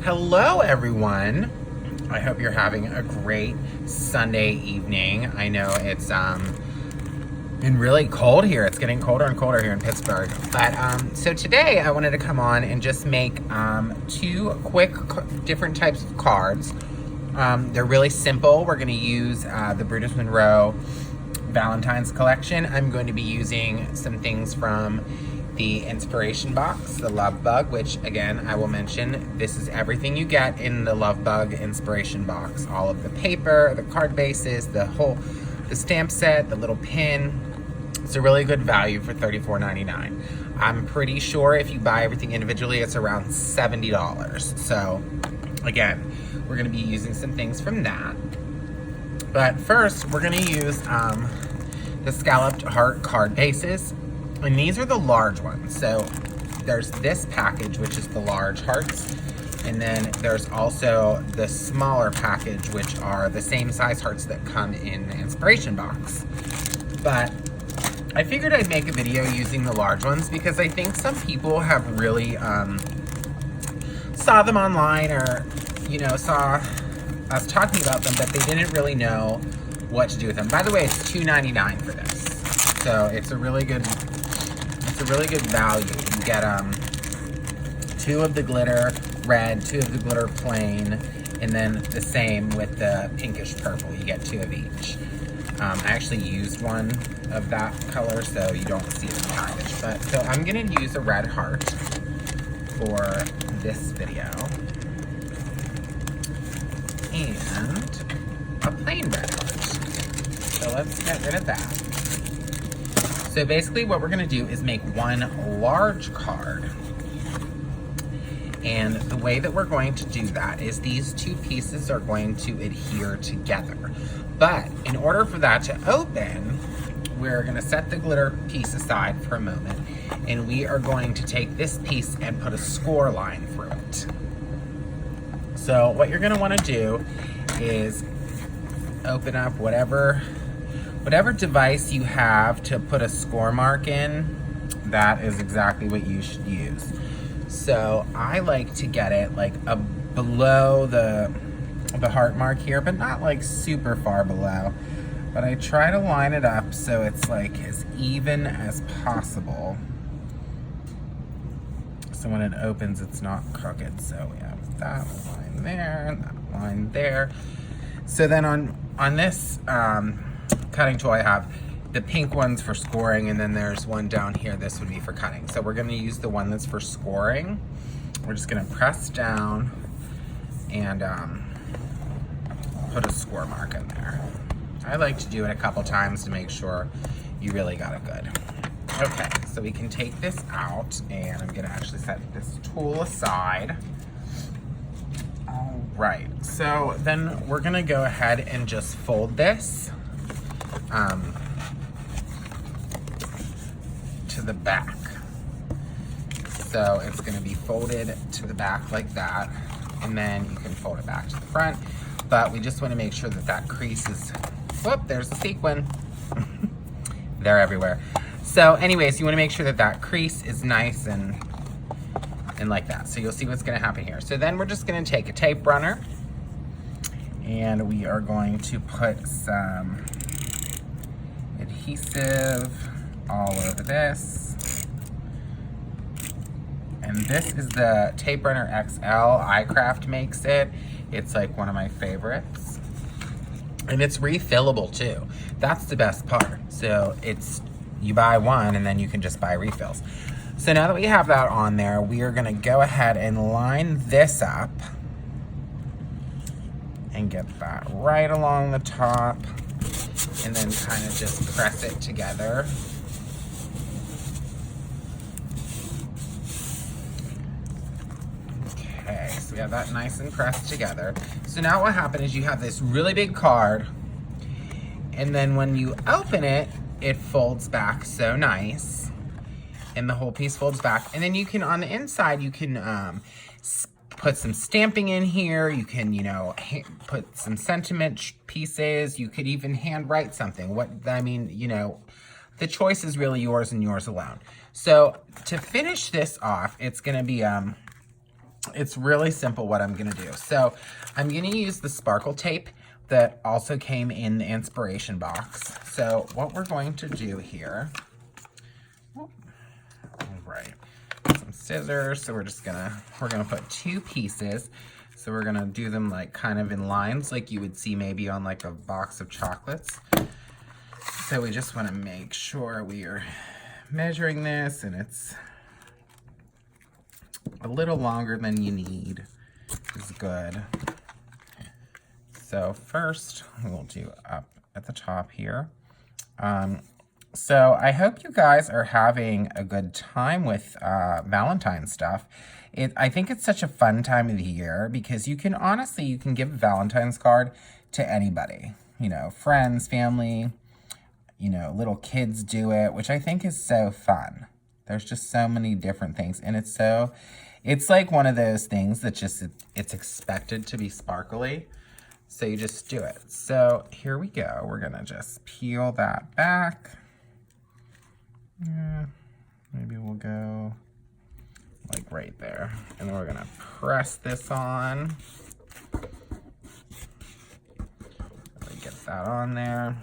Hello, everyone. I hope you're having a great Sunday evening. I know it's been really cold here. It's getting colder and colder here in Pittsburgh. But so today I wanted to come on and just make two quick different types of cards. They're really simple. We're going to use the Brutus Monroe Valentines collection. I'm going to be using some things from the inspiration box, the Love Bug, which again, I will mention, this is everything you get in the Love Bug inspiration box. All of the paper, the card bases, the stamp set, the little pin. It's a really good value for $34.99. I'm pretty sure if you buy everything individually, it's around $70. So again, we're gonna be using some things from that. But first, we're gonna use the scalloped heart card bases. And these are the large ones. So there's this package, which is the large hearts. And then there's also the smaller package, which are the same size hearts that come in the inspiration box. But I figured I'd make a video using the large ones because I think some people have really saw them online or, you know, saw us talking about them, but they didn't really know what to do with them. By the way, it's $2.99 for this. So it's a really good value. You get two of the glitter red, two of the glitter plain, and then the same with the pinkish purple. You get two of each. I actually used one of that color, so you don't see it in the package. But so I'm gonna use a red heart for this video, and a plain red heart. So let's get rid of that. So basically what we're gonna do is make one large card. And the way that we're going to do that is these two pieces are going to adhere together. But in order for that to open, we're gonna set the glitter piece aside for a moment, and we are going to take this piece and put a score line through it. So what you're gonna wanna do is open up whatever device you have to put a score mark in. That is exactly what you should use. So I like to get it like below the heart mark here, but not like super far below. But I try to line it up so it's like as even as possible. So when it opens, it's not crooked. So we have that line there, and that line there. So then on this cutting tool, I have the pink ones for scoring, and then there's one down here. This would be for cutting. So we're gonna use the one that's for scoring. We're just gonna press down and put a score mark in there. I like to do it a couple times to make sure you really got it good. Okay, so we can take this out, and I'm gonna actually set this tool aside. All right, so then we're gonna go ahead and just fold this to the back. So it's gonna be folded to the back like that, and then you can fold it back to the front. But we just wanna make sure that that crease is, whoop, there's the sequin. They're everywhere. So anyways, you wanna make sure that that crease is nice and like that. So you'll see what's gonna happen here. So then we're just gonna take a tape runner, and we are going to put some adhesive all over this. And this is the Tape Runner XL. iCraft makes it. It's like one of my favorites. And it's refillable too. That's the best part. So you buy one and then you can just buy refills. So now that we have that on there, we are gonna go ahead and line this up and get that right along the top, and then kind of just press it together. Okay, so we have that nice and pressed together. So now what happened is you have this really big card, and then when you open it, it folds back so nice, and the whole piece folds back. And then you can, on the inside, you can put some stamping in here. You can, you know, put some sentiment pieces. You could even handwrite something. You know, the choice is really yours and yours alone. So to finish this off, it's gonna be it's really simple what I'm gonna do. So I'm gonna use the sparkle tape that also came in the inspiration box. So what we're going to do here, all right, some scissors. So we're gonna put 2 pieces. So we're gonna do them like kind of in lines like you would see maybe on like a box of chocolates. So we just wanna make sure we are measuring this and it's a little longer than you need is good. So first we'll do up at the top here. So I hope you guys are having a good time with Valentine's stuff. I think it's such a fun time of the year because you can give a Valentine's card to anybody, you know, friends, family, you know, little kids do it, which I think is so fun. There's just so many different things. And it's like one of those things that it's expected to be sparkly. So you just do it. So here we go. We're gonna just peel that back. Yeah, maybe we'll go like right there. And then we're gonna press this on. Really get that on there.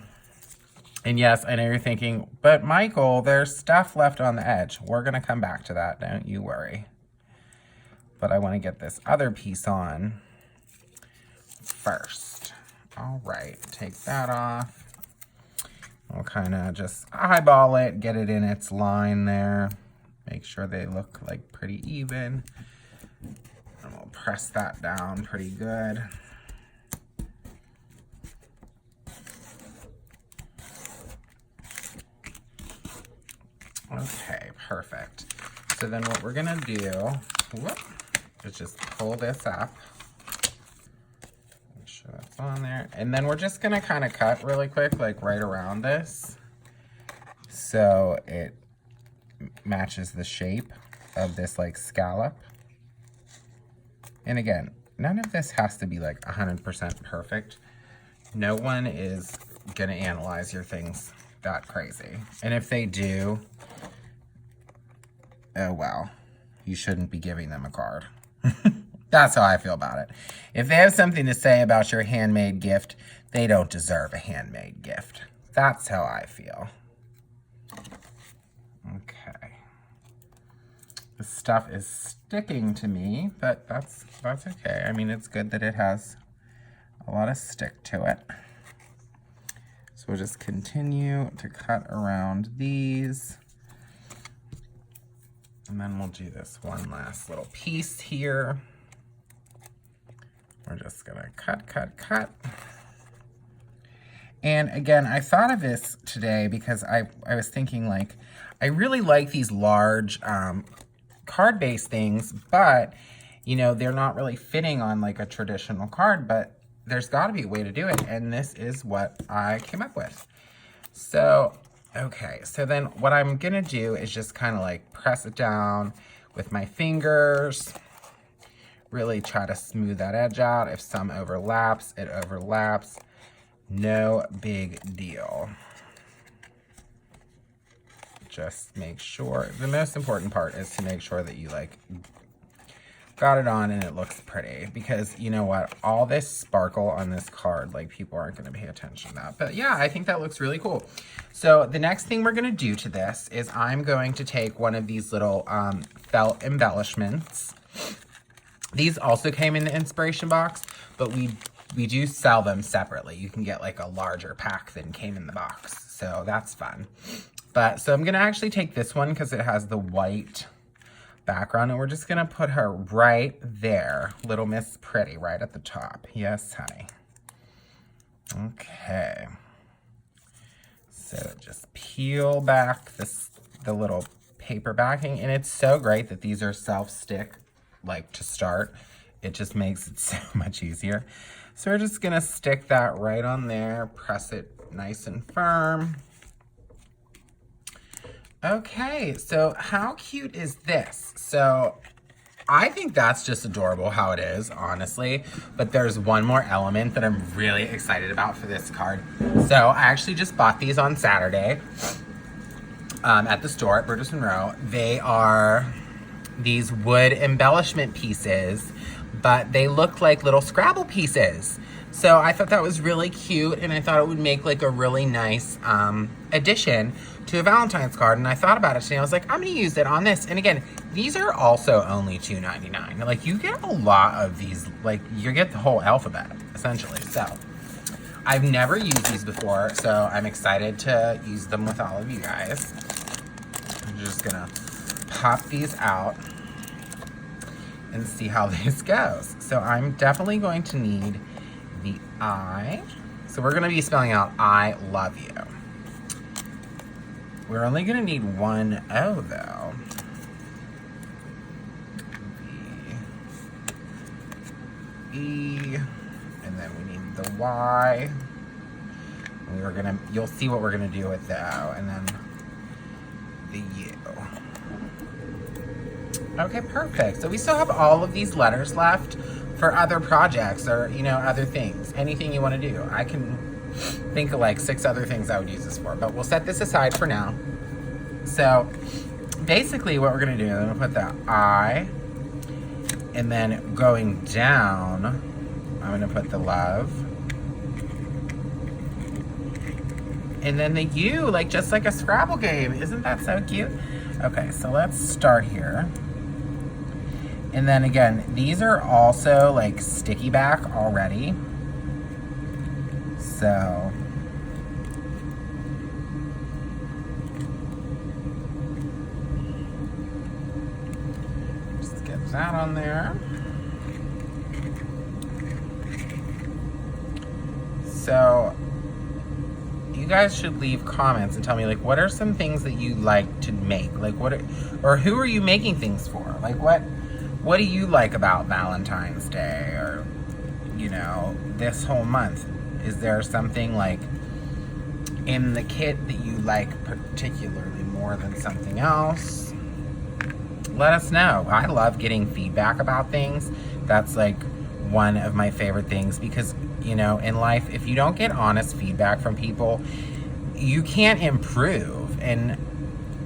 And yes, I know you're thinking, but Michael, there's stuff left on the edge. We're gonna come back to that, don't you worry. But I wanna get this other piece on first. All right, take that off. We'll kind of just eyeball it, get it in its line there. Make sure they look like pretty even. And we'll press that down pretty good. Okay, perfect. So then what we're gonna do, is just pull this up. Make sure that's on there. And then we're just gonna kind of cut really quick, like right around this. So it matches the shape of this like scallop. And again, none of this has to be like 100% perfect. No one is gonna analyze your things that crazy. And if they do, oh well, you shouldn't be giving them a card. That's how I feel about it. If they have something to say about your handmade gift, they don't deserve a handmade gift. That's how I feel. Okay. This stuff is sticking to me, but that's okay. I mean, it's good that it has a lot of stick to it. So we'll just continue to cut around these. And then we'll do this one last little piece here. We're just gonna cut, cut, cut. And again, I thought of this today because I was thinking like, I really like these large card-based things, but you know, they're not really fitting on like a traditional card, but there's gotta be a way to do it. And this is what I came up with. So, okay, so then what I'm gonna do is just kind of like press it down with my fingers, really try to smooth that edge out. If some overlaps, it overlaps. No big deal. Just make sure, the most important part is to make sure that you like got it on and it looks pretty, because you know what, all this sparkle on this card, like people aren't going to pay attention to that. But yeah, I think that looks really cool. So the next thing we're going to do to this is I'm going to take one of these little felt embellishments. These also came in the inspiration box, but we do sell them separately. You can get like a larger pack than came in the box, so that's fun. But so I'm going to actually take this one because it has the white background, and we're just gonna put her right there, Little Miss Pretty, right at the top. Yes, honey. Okay. So just peel back the little paper backing, and it's so great that these are self-stick, like to start. It just makes it so much easier. So we're just gonna stick that right on there, press it nice and firm. Okay, so how cute is this? So I think that's just adorable how it is, honestly. But there's one more element that I'm really excited about for this card. So I actually just bought these on Saturday at the store at Brutus Monroe. these wood embellishment pieces, but they look like little Scrabble pieces. So I thought that was really cute, and I thought it would make like a really nice addition to a Valentine's card. And I thought about it today. I was like, I'm gonna use it on this. And again, these are also only $2.99. Like, you get a lot of these, like you get the whole alphabet essentially. So I've never used these before, so I'm excited to use them with all of you guys. I'm just gonna pop these out and see how this goes. So I'm definitely going to need the I. So we're gonna be spelling out I love you. We're only gonna need one O though. The E, and then we need the Y. And you'll see what we're gonna do with the O, and then the U. Okay, perfect. So we still have all of these letters left for other projects or, you know, other things. Anything you want to do. I can think of like 6 other things I would use this for, but we'll set this aside for now. So basically what we're going to do, I'm going to put the I, and then going down, I'm going to put the love. And then the U, like just like a Scrabble game. Isn't that so cute? Okay, so let's start here. And then again, these are also like sticky back already. So just get that on there. So you guys should leave comments and tell me, like, what are some things that you like to make? Like, or who are you making things for? Like, what do you like about Valentine's Day, or, you know, this whole month? Is there something like in the kit that you like particularly more than something else? Let us know. I love getting feedback about things. That's like one of my favorite things, because, you know, in life, if you don't get honest feedback from people, you can't improve. And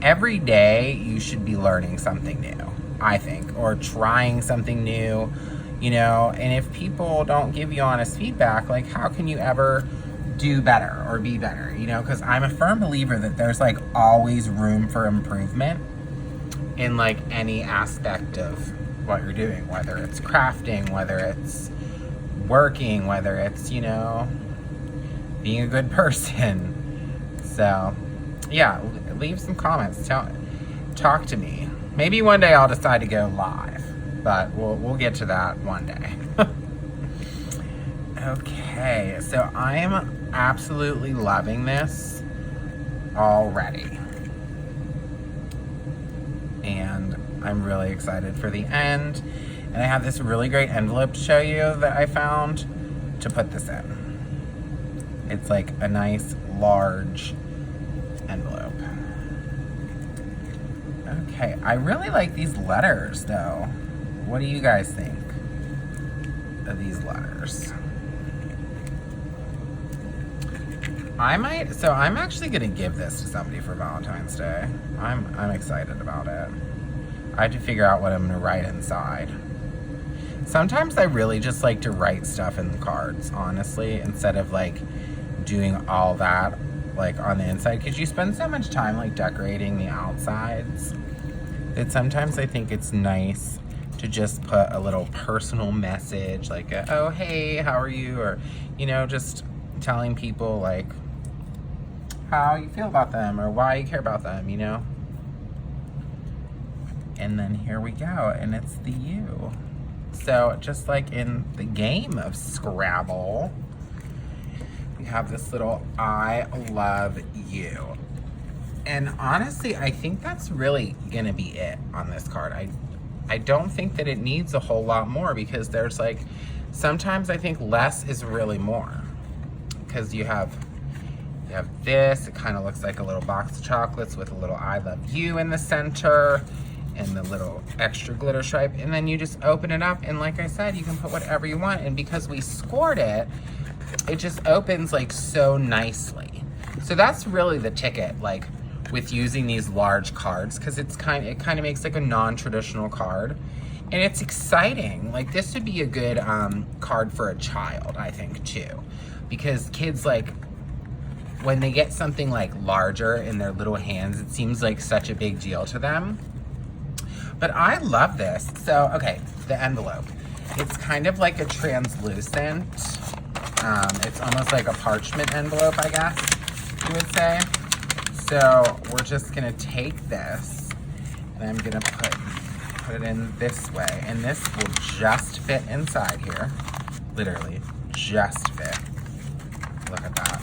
every day you should be learning something new, I think, or trying something new, you know. And if people don't give you honest feedback, like, how can you ever do better or be better, you know? Because I'm a firm believer that there's like always room for improvement in like any aspect of what you're doing, whether it's crafting, whether it's working, whether it's, you know, being a good person. So yeah, leave some comments, talk to me. Maybe one day I'll decide to go live, but we'll get to that one day. Okay, so I am absolutely loving this already. And I'm really excited for the end. And I have this really great envelope to show you that I found to put this in. It's like a nice large envelope. Okay, I really like these letters though. What do you guys think of these letters? I'm actually gonna give this to somebody for Valentine's Day. I'm excited about it. I have to figure out what I'm gonna write inside. Sometimes I really just like to write stuff in the cards, honestly, instead of like doing all that like on the inside, because you spend so much time like decorating the outsides that sometimes I think it's nice to just put a little personal message, like oh hey, how are you, or, you know, just telling people like how you feel about them or why you care about them, you know. And then here we go, and it's the U. So just like in the game of Scrabble, we have this little I love you. And honestly, I think that's really gonna be it on this card. I don't think that it needs a whole lot more, because there's like, sometimes I think less is really more. Because you have this, it kind of looks like a little box of chocolates with a little I love you in the center, and the little extra glitter stripe, and then you just open it up, and like I said, you can put whatever you want. And because we scored it, it just opens like so nicely. So that's really the ticket. Like, with using these large cards, because it kind of makes like a non-traditional card, and it's exciting. Like, this would be a good card for a child, I think, too, because kids, like, when they get something like larger in their little hands, it seems like such a big deal to them. But I love this. So, okay, the envelope. It's kind of like a translucent, it's almost like a parchment envelope, I guess you would say. So we're just gonna take this, and I'm gonna put it in this way, and this will just fit inside here. Literally, just fit. Look at that.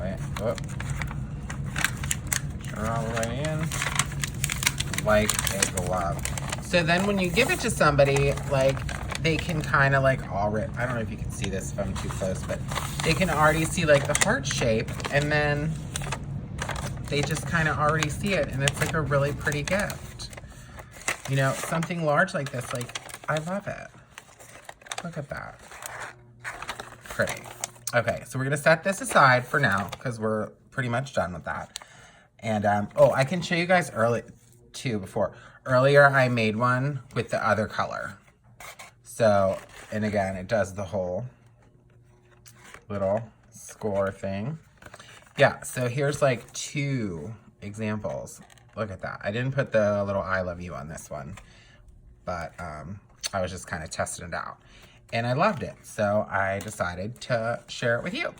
Wait, whoop. Sure, all the way in. Like a glove. So then when you give it to somebody, like, they can kind of like already, I don't know if you can see this if I'm too close, but they can already see like the heart shape, and then they just kind of already see it, and it's like a really pretty gift. You know, something large like this, like, I love it. Look at that. Pretty. Okay, so we're gonna set this aside for now because we're pretty much done with that. And oh, I can show you guys earlier I made one with the other color. So, and again, it does the whole little score thing. Yeah, so here's like 2 examples. Look at that. I didn't put the little I love you on this one, but I was just kind of testing it out. And I loved it, so I decided to share it with you.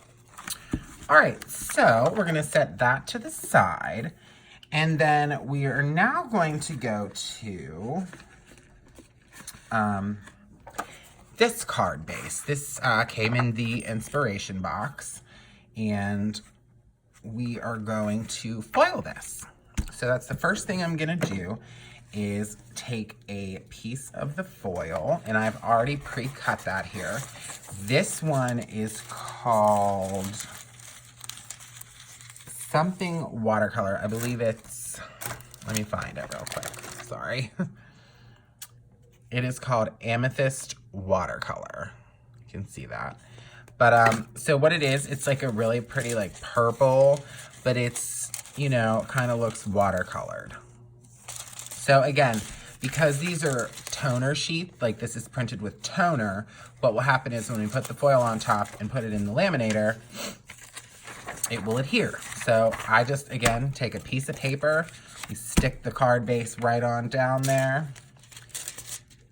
All right, so we're gonna set that to the side. And then we are now going to go to this card base. This came in the inspiration box, and we are going to foil this. So that's the first thing I'm gonna do, is take a piece of the foil, and I've already pre-cut that here. This one is called something watercolor. I believe it's, let me find it real quick, sorry. It is called Amethyst Watercolor. You can see that. But, so what it is, it's like a really pretty like purple, but it's, you know, kind of looks watercolored. So again, because these are toner sheets, like this is printed with toner, what will happen is when we put the foil on top and put it in the laminator, it will adhere. So I just, again, take a piece of paper, we stick the card base right on down there,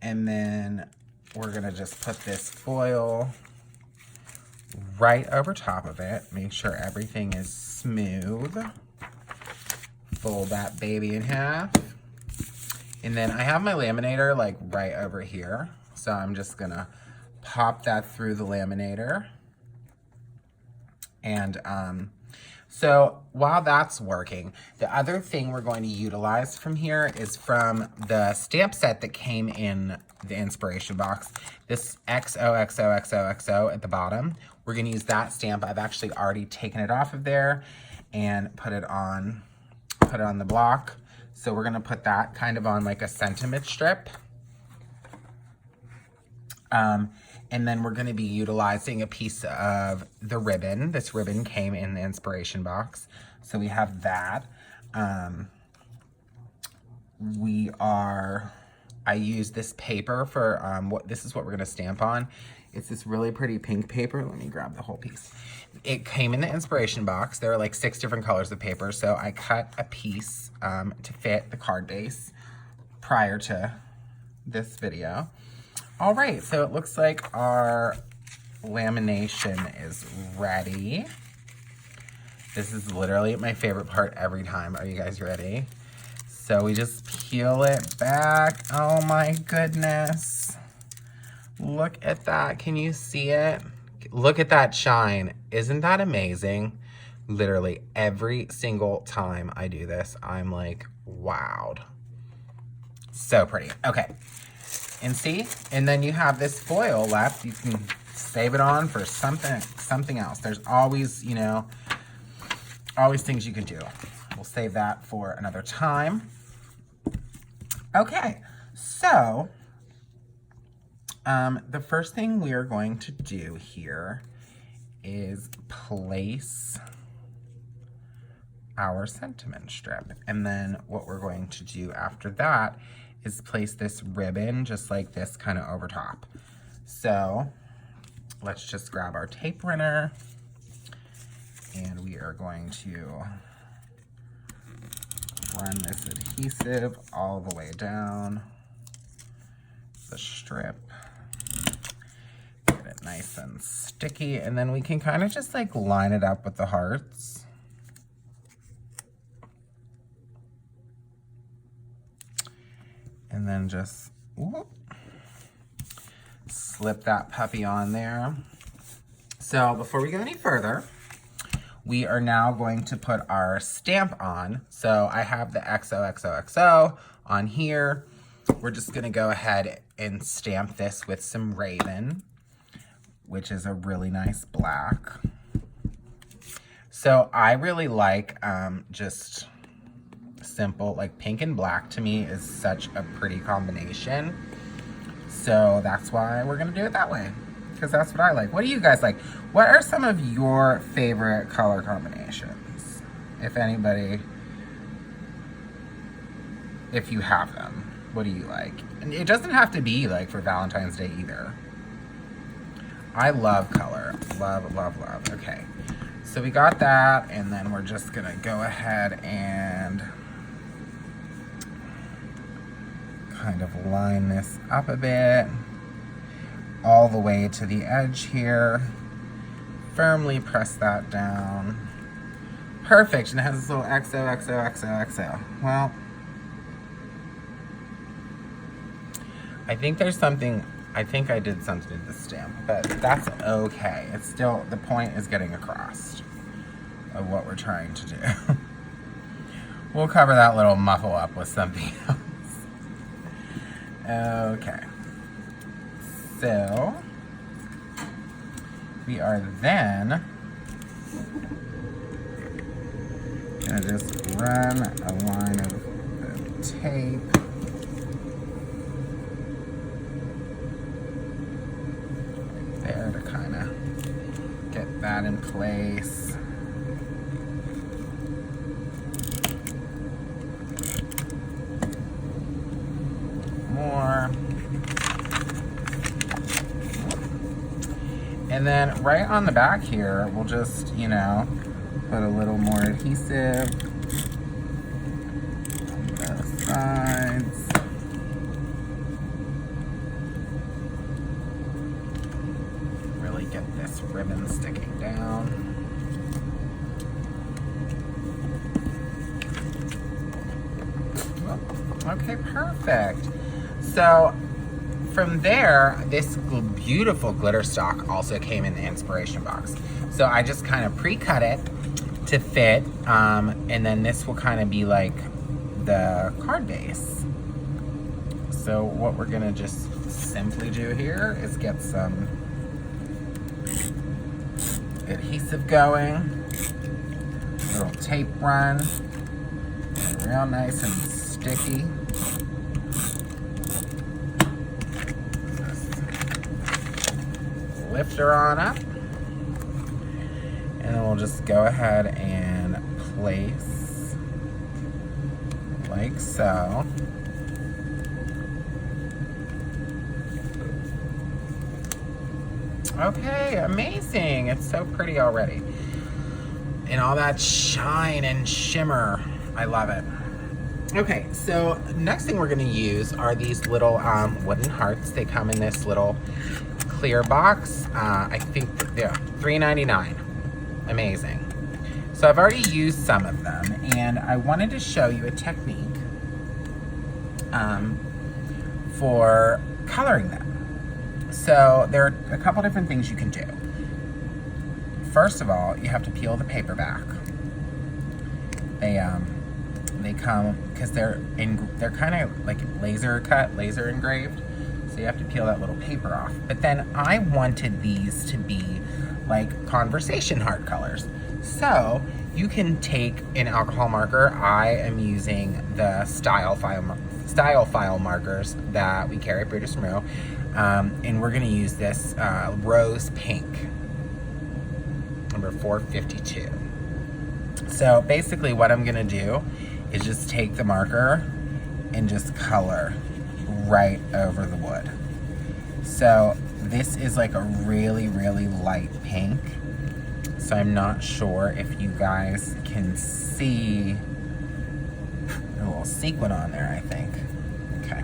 and then we're gonna just put this foil right over top of it. Make sure everything is smooth. Fold that baby in half. And then I have my laminator like right over here. So I'm just gonna pop that through the laminator. And so while that's working, the other thing we're going to utilize from here is from the stamp set that came in the inspiration box. This XOXOXOXO at the bottom. We're gonna use that stamp. I've actually already taken it off of there and put it on the block. So we're gonna put that kind of on like a sentiment strip. And then we're gonna be utilizing a piece of the ribbon. This ribbon came in the inspiration box. So we have that. I use this paper for, this is what we're gonna stamp on. It's this really pretty pink paper. Let me grab the whole piece. It came in the inspiration box. There are like 6 different colors of paper. So I cut a piece to fit the card base prior to this video. All right, so it looks like our lamination is ready. This is literally my favorite part every time. Are you guys ready? So we just peel it back. Oh my goodness. Look at that. Can you see it? Look at that shine. Isn't that amazing? Literally every single time I do this, I'm like, wowed. So pretty. Okay. And see? And then you have this foil left. You can save it on for something else. There's always, you know, always things you can do. We'll save that for another time. Okay. So, the first thing we are going to do here is place our sentiment strip. And then what we're going to do after that is place this ribbon just like this kind of over top. So let's just grab our tape runner and we are going to run this adhesive all the way down the strip. Get it nice and sticky, and then we can kind of just like line it up with the hearts. And then just slip that puppy on there. So before we go any further, we are now going to put our stamp on. So I have the XOXOXO on here. We're just gonna go ahead and stamp this with some Raven, which is a really nice black. So I really like just simple, like pink and black to me is such a pretty combination. So that's why we're gonna do it that way, because that's what I like. What do you guys like? What are some of your favorite color combinations? If anybody, if you have them, what do you like? And it doesn't have to be like for Valentine's Day either. I love color, love, love, love. Okay, so we got that, and then we're just gonna go ahead and kind of line this up a bit, all the way to the edge here. Firmly press that down. Perfect, and it has this little XOXOXOXO. Well, I think there's something, I think I did something to the stamp, but that's okay. It's still, the point is getting across of what we're trying to do. We'll cover that little muffle up with something else. Okay. So, we are then gonna just run a line of tape there to kind of get that in place. More. And then right on the back here, we'll just, you know, put a little more adhesive on both sides. Really get this ribbon sticking down. Okay, perfect. So from there, this beautiful glitter stock also came in the inspiration box. So I just kind of pre-cut it to fit, and then this will kind of be like the card base. So what we're gonna just simply do here is get some adhesive going, little tape run, real nice and sticky. Lift her on up, and then we'll just go ahead and place like so. Okay, amazing. It's so pretty already. And all that shine and shimmer. I love it. Okay, so next thing we're gonna use are these little wooden hearts. They come in this little clear box. I think they're $3.99. Amazing. So I've already used some of them, and I wanted to show you a technique for coloring them. So there are a couple different things you can do. First of all, you have to peel the paper back. They come because they're kind of like laser cut, laser engraved. So you have to peel that little paper off. But then I wanted these to be like conversation heart colors. So you can take an alcohol marker. I am using the style file markers that we carry at Brutus Monroe. And we're gonna use this rose pink, number 452. So basically what I'm gonna do is just take the marker and just color right over the wood. So this is like a really, really light pink. So I'm not sure if you guys can see a little sequin on there, I think. Okay.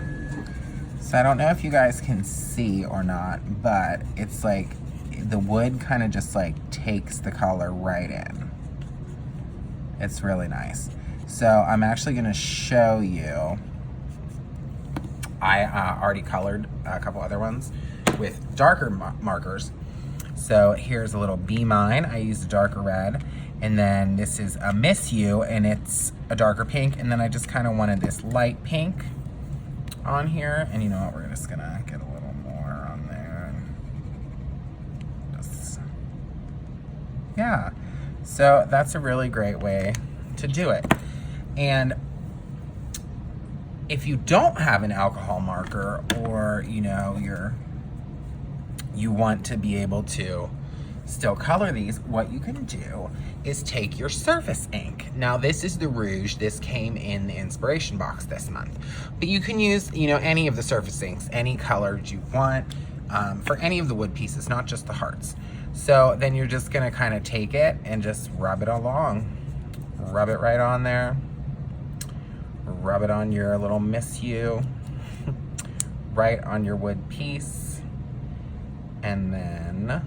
So I don't know if you guys can see or not, but it's like the wood kind of just like takes the color right in. It's really nice. So I'm actually gonna show you. I already colored a couple other ones with darker markers. So here's a little Be Mine. I used a darker red. And then this is a Miss You, and it's a darker pink. And then I just kind of wanted this light pink on here. And you know what, we're just gonna get a little more on there. Just, yeah. So that's a really great way to do it. And if you don't have an alcohol marker, or you know, you want to be able to still color these, what you can do is take your surface ink. Now this is the Rouge. This came in the inspiration box this month, but you can use, you know, any of the surface inks, any colors you want, for any of the wood pieces, not just the hearts. So then you're just gonna kind of take it and just rub it along. Rub it right on there. Rub it on your little Miss You, right on your wood piece. And then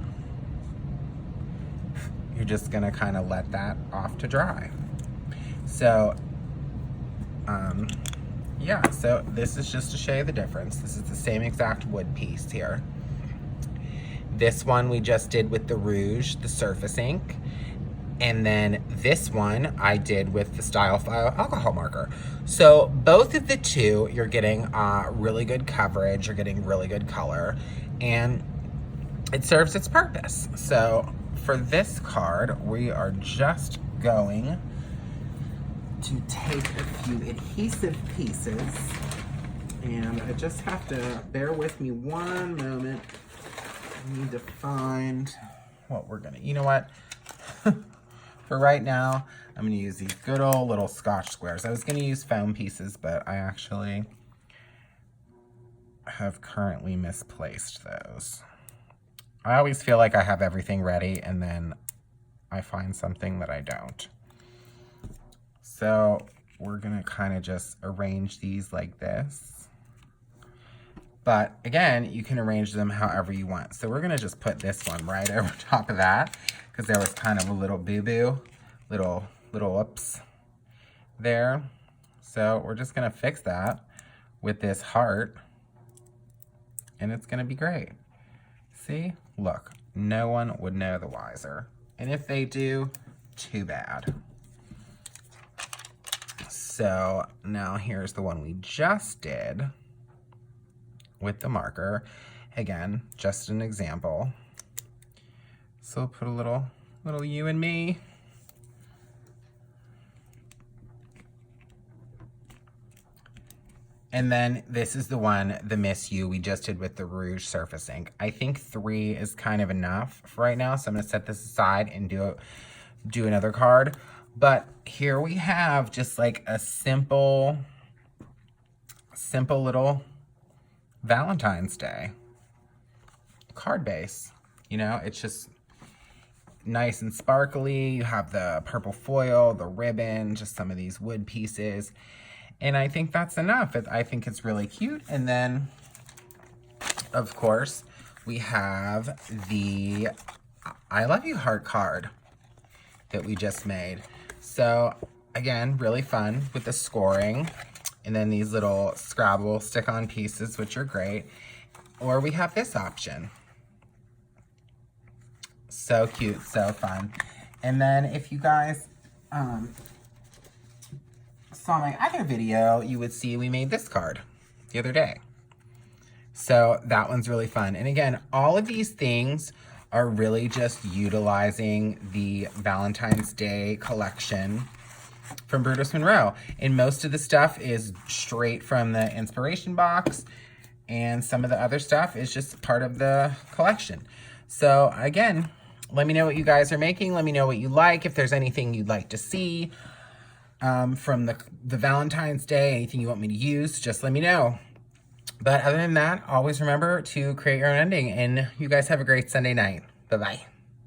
you're just gonna kind of let that off to dry. So, yeah, so this is just to show you the difference. This is the same exact wood piece here. This one we just did with the Rouge, the surface ink. And then this one I did with the Style File alcohol marker. So both of the two, you're getting really good coverage, you're getting really good color, and it serves its purpose. So for this card, we are just going to take a few adhesive pieces, and I just have to bear with me one moment. I need to find what we're gonna, you know what? For right now, I'm gonna use these good old little Scotch squares. I was gonna use foam pieces, but I actually have currently misplaced those. I always feel like I have everything ready, and then I find something that I don't. So we're gonna kind of just arrange these like this. But again, you can arrange them however you want. So we're gonna just put this one right over top of that, because there was kind of a little boo-boo, little whoops there. So we're just gonna fix that with this heart, and it's gonna be great. See, look, no one would know the wiser. And if they do, too bad. So now here's the one we just did with the marker. Again, just an example. So we'll put a little you and me. And then this is the one, the Miss You, we just did with the Rouge surface ink. I think 3 is kind of enough for right now, so I'm gonna set this aside and do another card. But here we have just like a simple little Valentine's Day card base. You know, it's just nice and sparkly. You have the purple foil, the ribbon, just some of these wood pieces. And I think that's enough. I think it's really cute. And then, of course, we have the I Love You heart card that we just made. So, again, really fun with the scoring. And then these little Scrabble stick-on pieces, which are great. Or we have this option. So cute, so fun. And then if you guys saw my other video, you would see we made this card the other day. So that one's really fun. And again, all of these things are really just utilizing the Valentine's Day collection from Brutus Monroe. And most of the stuff is straight from the inspiration box, and some of the other stuff is just part of the collection. So again, let me know what you guys are making. Let me know what you like. If there's anything you'd like to see from the Valentine's Day, anything you want me to use, just let me know. But other than that, always remember to create your own ending. And you guys have a great Sunday night. Bye-bye.